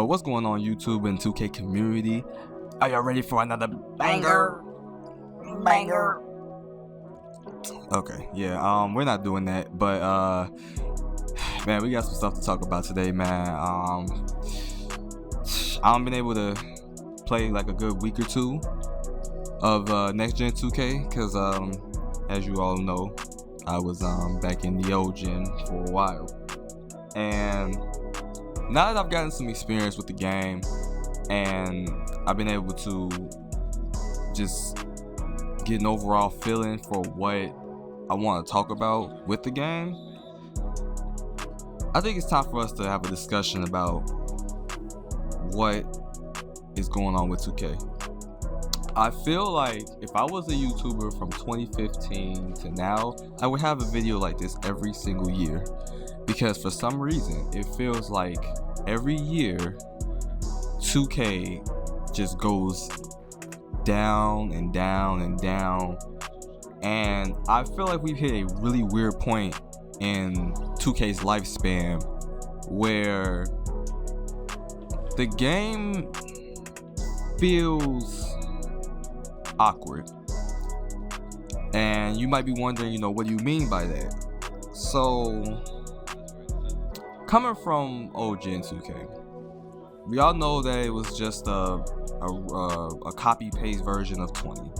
what's going on YouTube and 2K community? Are y'all ready for another banger? Okay, yeah, we're not doing that, but man, we got some stuff to talk about today, man. I haven't been able to play like a good week or two of next gen 2K because as you all know, I was back in the old gen for a while, and now that I've gotten some experience with the game and I've been able to just get an overall feeling for what I want to talk about with the game, I think it's time for us to have a discussion about what is going on with 2K. I feel like if I was a YouTuber from 2015 to now, I would have a video like this every single year, because for some reason it feels like every year 2K just goes down and down and down, and I feel like we've hit a really weird point in 2K's lifespan where the game feels awkward. And you might be wondering, what do you mean by that? So, coming from old Gen 2K, we all know that it was just a copy paste version of 20.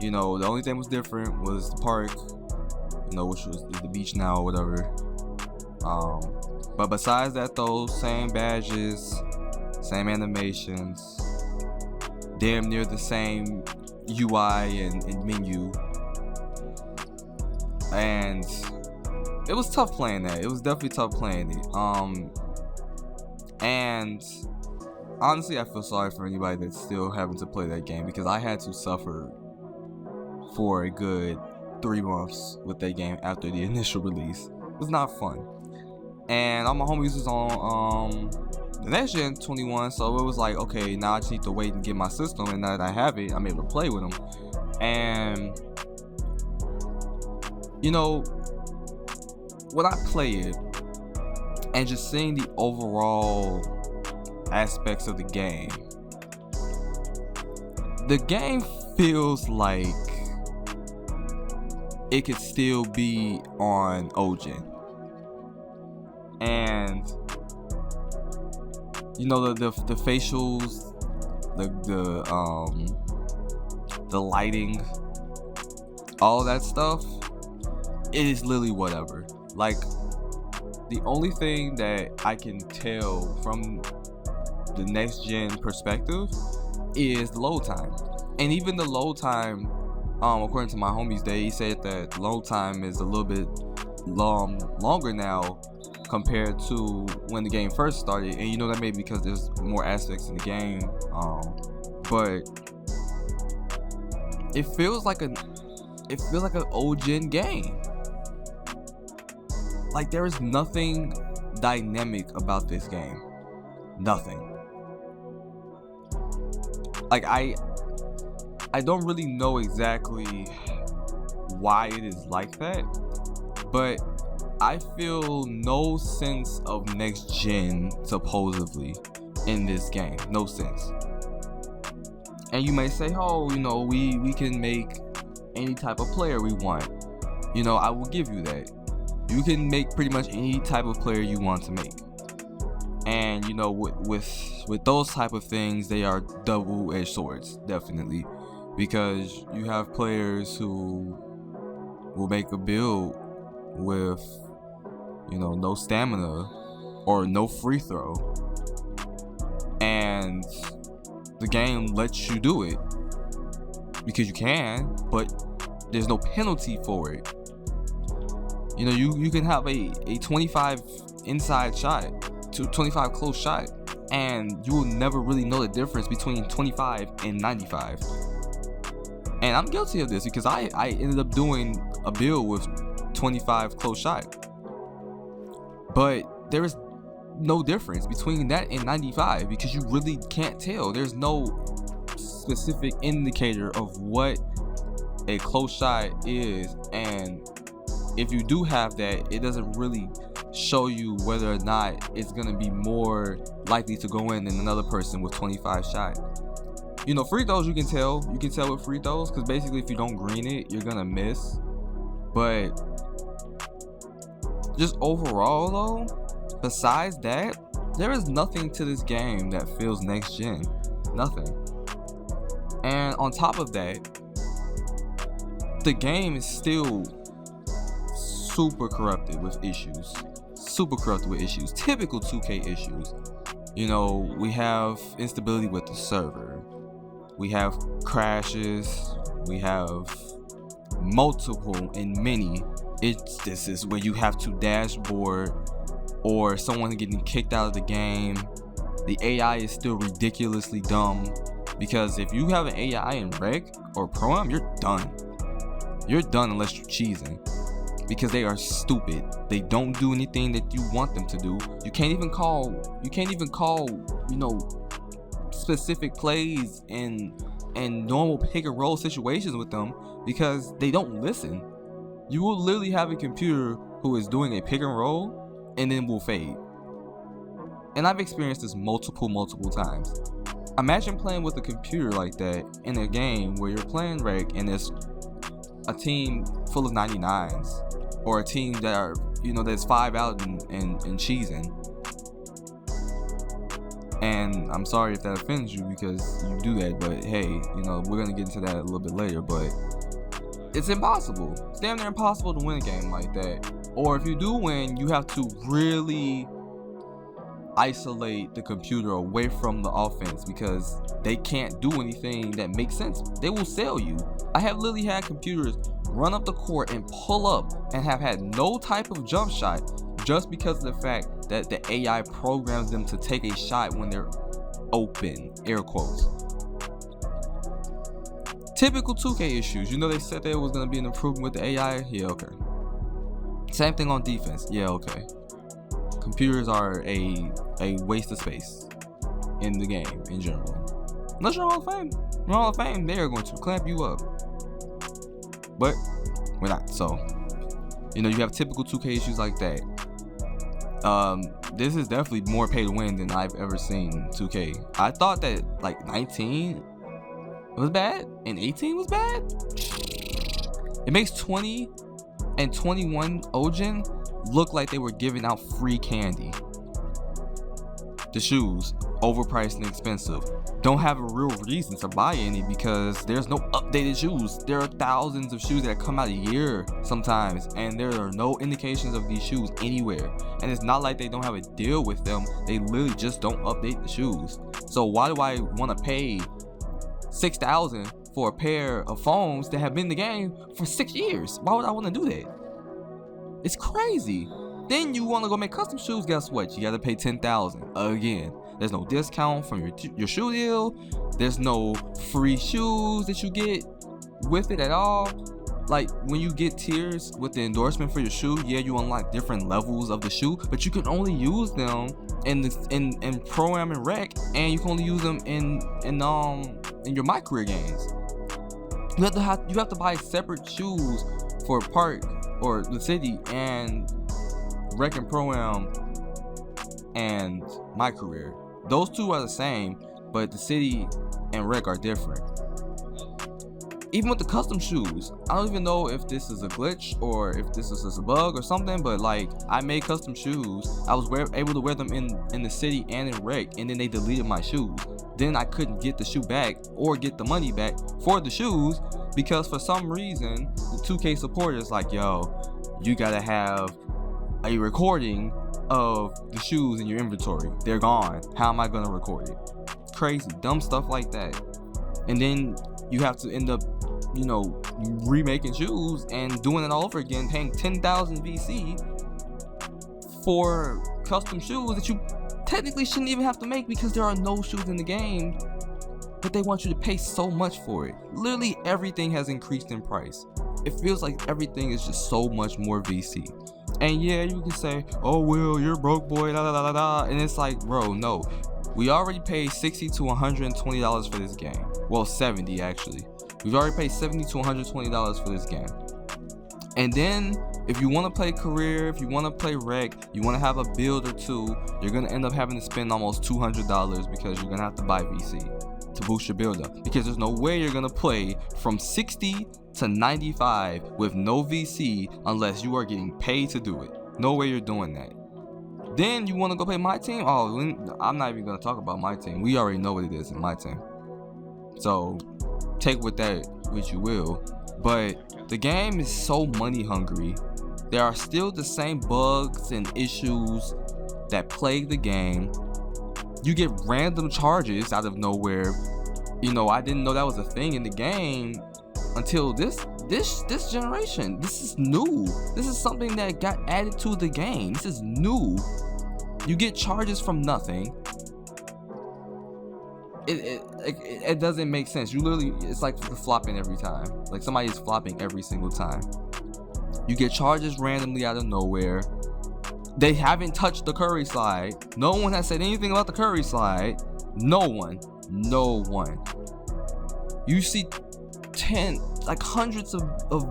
The only thing that was different was the park, which was the beach now or whatever. But besides that, though, same badges, same animations, damn near the same UI and menu, and it was tough playing that. It was definitely tough playing it. And honestly, I feel sorry for anybody that's still having to play that game, because I had to suffer for a good 3 months with that game after the initial release. It was not fun. And all my homies was on the next gen 21, so it was like, okay, now I just need to wait and get my system, and now that I have it, I'm able to play with them. And when I play it and just seeing the overall aspects of the game feels like it could still be on OGen. And the facials, the lighting, all that stuff, it is literally whatever. Like, the only thing that I can tell from the next gen perspective is the load time. And even the load time, according to my homies, they said that load time is a little bit longer now compared to when the game first started. And that may be because there's more aspects in the game, but it feels like an old gen game. Like, there is nothing dynamic about this game. Nothing. Like, I don't really know exactly why it is like that, but I feel no sense of next gen supposedly in this game. No sense. And you may say, oh, we can make any type of player we want. I will give you that. You can make pretty much any type of player you want to make. And with those type of things, they are double-edged swords, definitely, because you have players who will make a build with no stamina or no free throw, and the game lets you do it because you can, but there's no penalty for it. You can have a 25 inside shot to 25 close shot, and you will never really know the difference between 25 and 95. And I'm guilty of this because I ended up doing a build with 25 close shot, but there is no difference between that and 95 because you really can't tell. There's no specific indicator of what a close shot is, and if you do have that, it doesn't really show you whether or not it's gonna be more likely to go in than another person with 25 shots. You know, free throws, you can tell with free throws, because basically if you don't green it, you're gonna miss. But just overall though, besides that, there is nothing to this game that feels next gen. Nothing. And on top of that, the game is still super corrupted with issues. Typical 2K issues. You know, we have instability with the server. We have crashes. We have multiple and many instances where you have to dashboard, or someone getting kicked out of the game. The AI is still ridiculously dumb, because if you have an AI in rec or pro-am, you're done. You're done unless you're cheesing, because they are stupid. They don't do anything that you want them to do. You can't even call, you know, specific plays and normal pick and roll situations with them, because they don't listen. You will literally have a computer who is doing a pick and roll and then will fade. And I've experienced this multiple times. Imagine playing with a computer like that in a game where you're playing rec and there's a team full of 99s, or a team that are, you know, that's 5 out and cheesing. And I'm sorry if that offends you because you do that, but hey, you know, we're gonna get into that a little bit later. But it's impossible. It's damn near impossible to win a game like that. Or if you do win, you have to really isolate the computer away from the offense, because they can't do anything that makes sense. They will sell you. I have literally had computers run up the court and pull up and have had no type of jump shot, just because of the fact that the AI programs them to take a shot when they're open, air quotes. Typical 2K issues. You know, they said there was going to be an improvement with the AI. Yeah, okay. Same thing on defense. Yeah, okay. Computers are a waste of space in the game in general. Unless you're Hall of Fame. You're Hall of Fame, they are going to clamp you up. But we're not. So, you know, you have typical 2K issues like that. This is definitely more pay to win than I've ever seen 2K. I thought that like 19 was bad and 18 was bad. It makes 20 and 21 Ojin look like they were giving out free candy. The shoes, overpriced and expensive. Don't have a real reason to buy any, because there's no updated shoes. There are thousands of shoes that come out a year sometimes, and there are no indications of these shoes anywhere. And it's not like they don't have a deal with them. They literally just don't update the shoes. So why do I want to pay $6,000 for a pair of foams that have been in the game for 6 years? Why would I want to do that? It's crazy. Then you want to go make custom shoes. Guess what? You got to pay $10,000 again. There's no discount from your shoe deal. There's no free shoes that you get with it at all. Like when you get tiers with the endorsement for your shoe, yeah, you unlock different levels of the shoe, but you can only use them in pro-am and rec, and you can only use them in your my career games. You have to buy separate shoes for park or the city and rec and pro-am and my career. Those two are the same, but the city and rec are different. Even with the custom shoes, I don't even know if this is a glitch or if this is a bug or something, but like I made custom shoes. I was able to wear them in the city and in rec, and then they deleted my shoes. Then I couldn't get the shoe back or get the money back for the shoes, because for some reason the 2K supporter is like, yo, you gotta have a recording of the shoes in your inventory. They're gone. How am I gonna record it? Crazy, dumb stuff like that. And then you have to end up, you know, remaking shoes and doing it all over again, paying 10,000 VC for custom shoes that you technically shouldn't even have to make, because there are no shoes in the game, but they want you to pay so much for it. Literally everything has increased in price. It feels like everything is just so much more VC. And yeah, you can say, oh, Will, you're broke, boy, da da da da da. And it's like, bro, no. We already paid $60 to $120 for this game. Well, $70 actually. We've already paid $70 to $120 for this game. And then if you want to play career, if you want to play rec, you want to have a build or two, you're going to end up having to spend almost $200 because you're going to have to buy VC to boost your build up, because there's no way you're going to play from 60 to 95 with no VC unless you are getting paid to do it. No way you're doing that. Then you want to go play my team? Oh, I'm not even going to talk about my team. We already know what it is in my team. So take with that which you will. But the game is so money hungry. There are still the same bugs and issues that plague the game. You get random charges out of nowhere. You know, I didn't know that was a thing in the game until this generation. This is new. This is something that got added to the game. This is new. You get charges from nothing. It doesn't make sense. You literally, it's like flopping every time. Like somebody is flopping every single time. You get charges randomly out of nowhere. They haven't touched the Curry slide. No one has said anything about the Curry slide. No one. You see hundreds of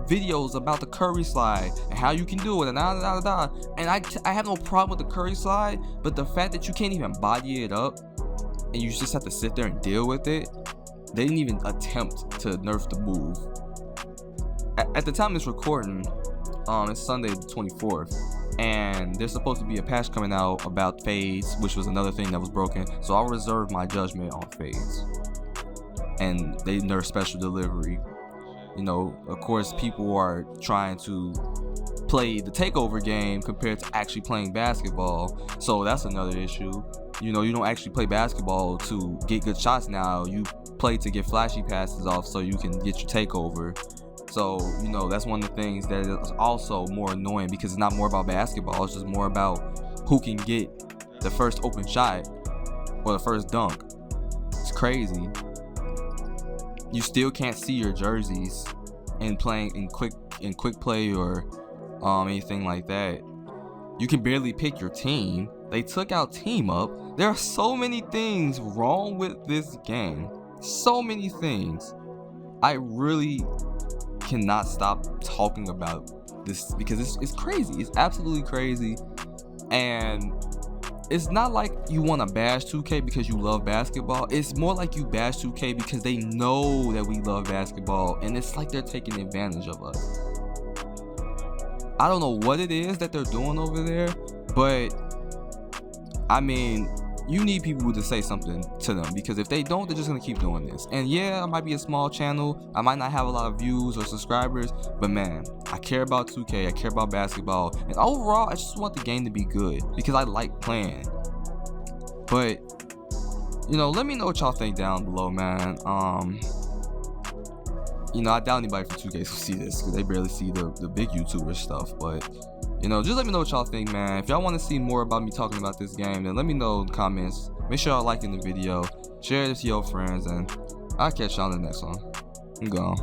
videos about the Curry slide and how you can do it and and I have no problem with the Curry slide, but the fact that you can't even body it up and you just have to sit there and deal with it, they didn't even attempt to nerf the move. At the time of this recording, it's Sunday the 24th, and there's supposed to be a patch coming out about fades, which was another thing that was broken, so I'll reserve my judgment on fades. And they nerf special delivery. You know, of course, people are trying to play the takeover game compared to actually playing basketball, so that's another issue. You know, you don't actually play basketball to get good shots now. You play to get flashy passes off so you can get your takeover. So, you know, that's one of the things that is also more annoying, because it's not more about basketball. It's just more about who can get the first open shot or the first dunk. It's crazy. You still can't see your jerseys in playing in quick play or anything like that. You can barely pick your team. They took out team up. There are so many things wrong with this game. So many things. I really cannot stop talking about this because it's crazy. It's absolutely crazy. And it's not like you want to bash 2K because you love basketball. It's more like you bash 2K because they know that we love basketball, and it's like they're taking advantage of us. I don't know what it is that they're doing over there, but I mean, you need people to say something to them, because if they don't, they're just gonna keep doing this. And yeah, I might be a small channel, I might not have a lot of views or subscribers, but man, I care about 2K, I care about basketball, and overall I just want the game to be good because I like playing. But you know, let me know what y'all think down below, man. You know, I doubt anybody from 2K will see this because they barely see the big YouTuber stuff, but you know, just let me know what y'all think, man. If y'all want to see more about me talking about this game, then let me know in the comments. Make sure y'all liking the video, share it to your friends, and I'll catch y'all in the next one. I'm gone.